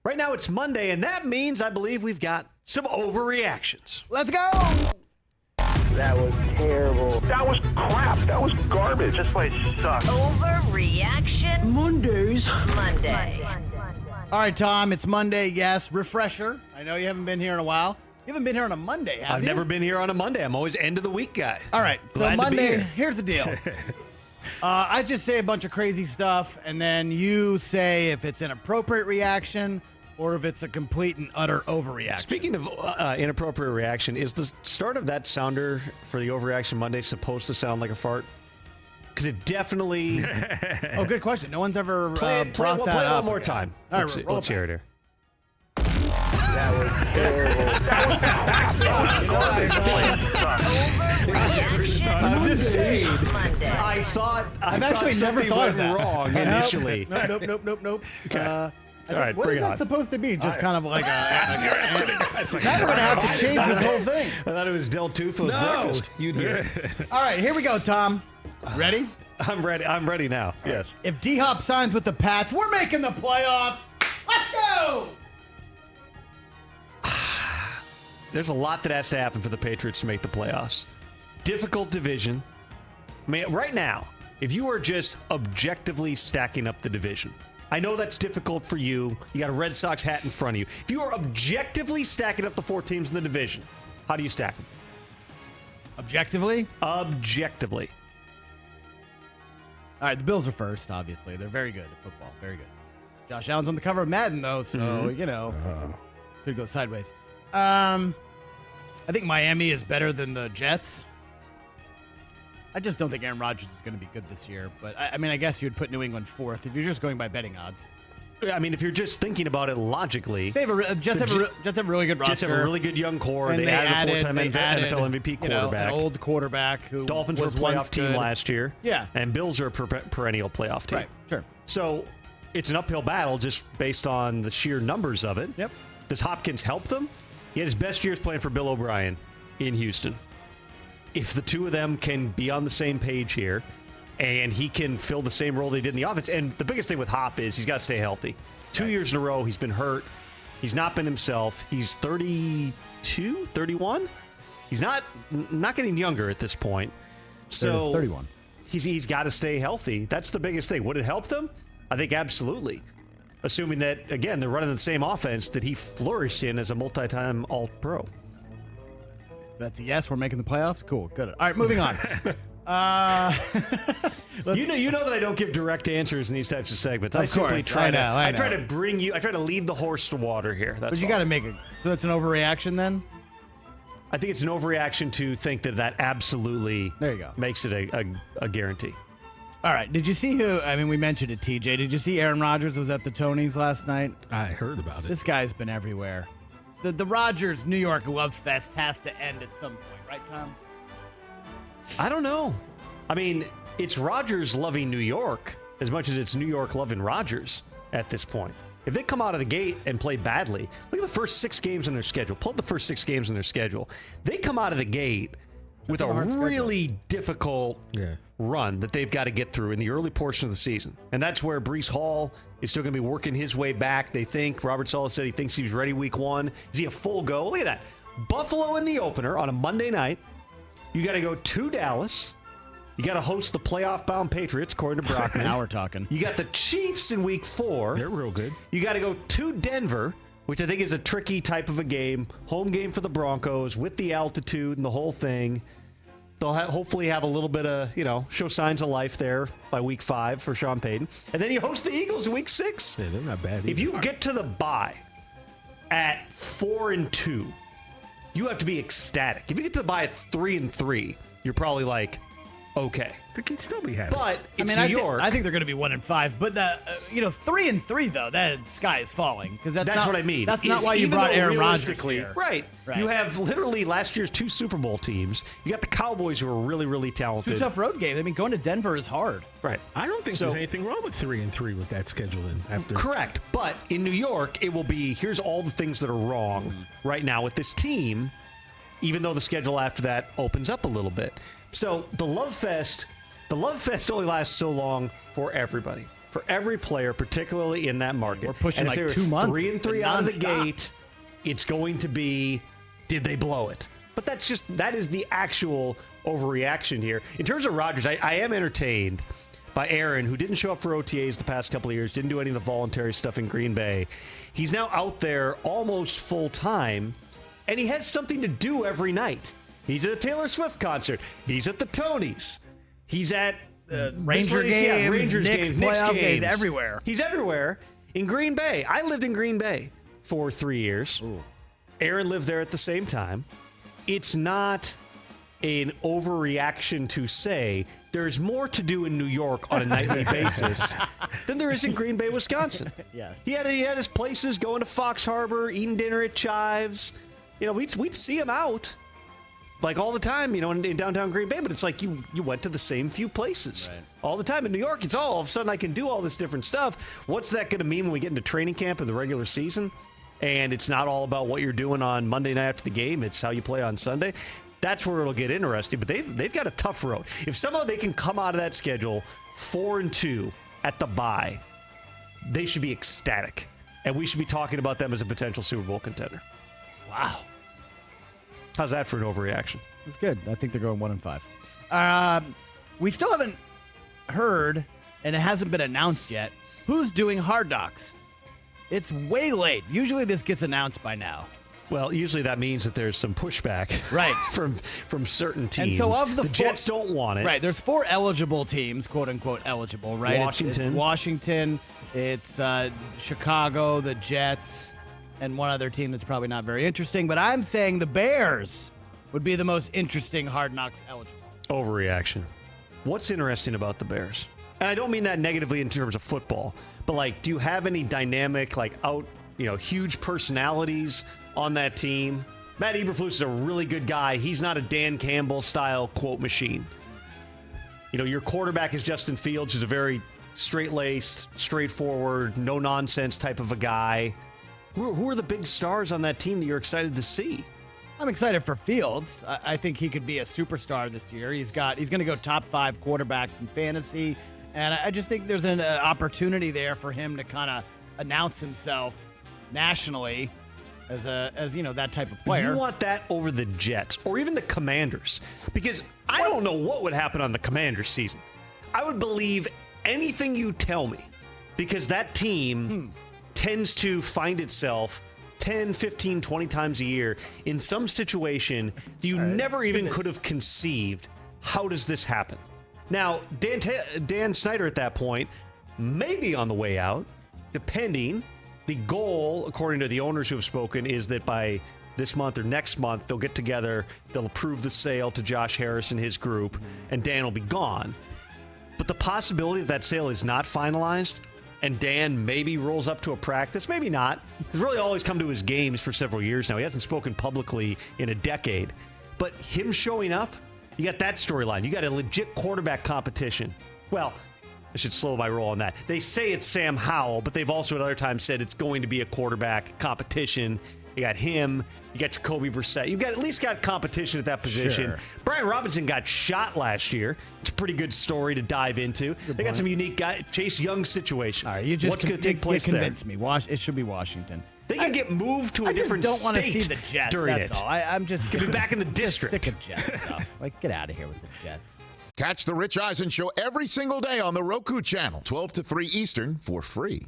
Right now it's Monday, and that means I believe we've got some overreactions. Let's go! That was terrible. That was crap. That was garbage. This place sucks. Overreaction Monday. All right, Tom, it's Monday. Yes, refresher. I know you haven't been here in a while. You haven't been here on a Monday, have I've you? never been here on a Monday. I'm always end of the week guy. All right, so Glad to be Monday, here. here's the deal. I just say a bunch of crazy stuff, and then you say if it's an appropriate reaction or if it's a complete and utter overreaction. Speaking of inappropriate reaction, is the start of that sounder for the Overreaction Monday supposed to sound like a fart? Because it definitely... Oh, good question. No one's ever brought play that up. one more time. All right, roll Let's it hear it here. That was terrible. Overreaction I'm just saying. Monday. I thought I've actually never something thought of went that. wrong initially. Nope. Okay. All right, what bring is it that on. supposed to be? Just kind of like a... Now we're going to have to change this whole thing. I thought it was Del Tufo's breakfast. You'd hear All right, here we go, Tom. Ready? I'm ready. I'm ready now. Yes. If D-Hop signs with the Pats, we're making the playoffs. Let's go! There's a lot that has to happen for the Patriots to make the playoffs. Difficult division. I mean, right now, if you are just objectively stacking up the division, I know that's difficult for you. You got a Red Sox hat in front of you. If you are objectively stacking up the 4 teams in the division, how do you stack them? Objectively? Objectively. All right, the Bills are first, obviously. They're very good at football. Very good. Josh Allen's on the cover of Madden, though, so, you know, could go sideways. I think Miami is better than the Jets. I just don't think Aaron Rodgers is going to be good this year. But, I mean, I guess you would put New England fourth if you're just going by betting odds. I mean, if you're just thinking about it logically, They have a, Jets have a really good roster. just have a really good young core. And They added a four-time NFL MVP you know, quarterback. an old quarterback who Dolphins were a was once playoff team good. last year. Yeah. And Bills are a perennial playoff team. Right, sure. So it's an uphill battle just based on the sheer numbers of it. Yep. Does Hopkins help them? He had his best years playing for Bill O'Brien in Houston. If the two of them can be on the same page here and he can fill the same role they did in the offense, and the biggest thing with Hop is he's got to stay healthy. 2 years in a row, he's been hurt. He's not been himself. He's 32, 31. He's not getting younger at this point. So 31. He's got to stay healthy. That's the biggest thing. Would it help them? I think absolutely. Assuming that, again, they're running the same offense that he flourished in as a multi-time All-Pro. That's a yes. We're making the playoffs. Cool. Good. All right, moving on. You know that I don't give direct answers in these types of segments. I Of simply course. try I to try know. to bring you. I try to lead the horse to water here. That's But you all. got to make it. So that's an overreaction then? I think it's an overreaction to think that absolutely There you go. makes it a guarantee. All right. Did you see who? I mean, we mentioned it, TJ. Did you see Aaron Rodgers was at the Tonys last night? I heard about it. This guy's been everywhere. The Rodgers New York Love Fest has to end at some point, right, Tom? I don't know. I mean, it's Rodgers loving New York as much as it's New York loving Rodgers at this point. If they come out of the gate and play badly, look at the first 6 games in their schedule. Pull up the first 6 games in their schedule. They come out of the gate with a really difficult run that they've got to get through in the early portion of the season. And that's where Breece Hall is still going to be working his way back. They think, Robert Saleh said he thinks he's ready week 1. Is he a full go? Look at that. Buffalo in the opener on a Monday night. You got to go to Dallas. You got to host the playoff-bound Patriots, according to Brockman. Now we're talking. You got the Chiefs in week 4. They're real good. You got to go to Denver, which I think is a tricky type of a game. Home game for the Broncos with the altitude and the whole thing. They'll hopefully have a little bit of, show signs of life there by week 5 for Sean Payton. And then you host the Eagles in week 6. Yeah, they're not bad. If you get to the bye at 4-2, you have to be ecstatic. If you get to the bye at 3-3, you're probably like, okay. They can still be happy. But it's I New York. I think they're going to be 1-5. But 3-3 though, that sky is falling because that's what not, I mean. That's not why you Even brought though Aaron Rodgers realistically- here. Right. You have literally last year's 2 Super Bowl teams. You got the Cowboys who are really, really talented. 2 tough road games. I mean, going to Denver is hard. Right. I don't think there's anything wrong with 3-3 with that scheduling. After Correct. But in New York, it will be, here's all the things that are wrong right now with this team, even though the schedule after that opens up a little bit. So the Love Fest only lasts so long for everybody. for every player, particularly in that market. We're pushing and like if 2 months. 3-3 out of the gate, it's going to be, did they blow it? But that is the actual overreaction here. In terms of Rodgers, I am entertained by Aaron, who didn't show up for OTAs the past couple of years, didn't do any of the voluntary stuff in Green Bay. He's now out there almost full time, and he has something to do every night. He's at a Taylor Swift concert. He's at the Tonys. He's at Ranger games, Rangers Knicks games, Knicks playoff games. games, everywhere. He's everywhere in Green Bay. I lived in Green Bay for 3 years. Ooh. Aaron lived there at the same time. It's not an overreaction to say there's more to do in New York on a nightly basis than there is in Green Bay, Wisconsin. Yes. He had his places, going to Fox Harbor, eating dinner at Chives. We'd see him out like all the time, in downtown Green Bay, but it's like you went to the same few places all the time. In New York, it's all of a sudden I can do all this different stuff. What's that going to mean when we get into training camp and the regular season? And it's not all about what you're doing on Monday night after the game. It's how you play on Sunday. That's where it'll get interesting. But they've got a tough road. If somehow they can come out of that schedule 4-2 at the bye, they should be ecstatic. And we should be talking about them as a potential Super Bowl contender. Wow. How's that for an overreaction? That's good. I think they're going 1-5. We still haven't heard, and it hasn't been announced yet, who's doing Hard Knocks. It's way late. Usually this gets announced by now. Well, usually that means that there's some pushback from certain teams. And so of the Jets don't want it. Right. There's 4 eligible teams, quote unquote eligible, right? It's Washington, it's Chicago, the Jets, and one other team that's probably not very interesting. But I'm saying the Bears would be the most interesting Hard Knocks eligible. Overreaction. What's interesting about the Bears? And I don't mean that negatively in terms of football, but do you have any dynamic, huge personalities on that team? Matt Eberflus is a really good guy. He's not a Dan Campbell style quote machine. Your quarterback is Justin Fields, who's a very straight-laced, straightforward, no nonsense type of a guy. Who are the big stars on that team that you're excited to see? I'm excited for Fields. I think he could be a superstar this year. He's going to go top 5 quarterbacks in fantasy, and I just think there's an opportunity there for him to kind of announce himself nationally as that type of player. You want that over the Jets or even the Commanders? Because I don't know what would happen on the Commanders season. I would believe anything you tell me, because that team tends to find itself 10, 15, 20 times a year in some situation that you never even could have conceived. How does this happen? Now, Dan Snyder at that point may be on the way out, depending. The goal, according to the owners who have spoken, is that by this month or next month, they'll get together, they'll approve the sale to Josh Harris and his group, and Dan will be gone. But the possibility that sale is not finalized, and Dan maybe rolls up to a practice, maybe not. He's really always come to his games for several years now. He hasn't spoken publicly in a decade. But him showing up, you got that storyline. You got a legit quarterback competition. Well, I should slow my roll on that. They say it's Sam Howell, but they've also at other times said it's going to be a quarterback competition. You got him. You got Jacoby Brissett. You've got at least got competition at that position. Sure. Brian Robinson got shot last year. It's a pretty good story to dive into. They got some unique guy. Chase Young situation. All right, you just what's going to take place there? Convince me. It should be Washington. They can get moved to a different state. I just don't want to see the Jets. That's all. I'm just get back in the district. Sick of Jets stuff. Get out of here with the Jets. Catch the Rich Eisen Show every single day on the Roku channel, 12 to 3 Eastern, for free.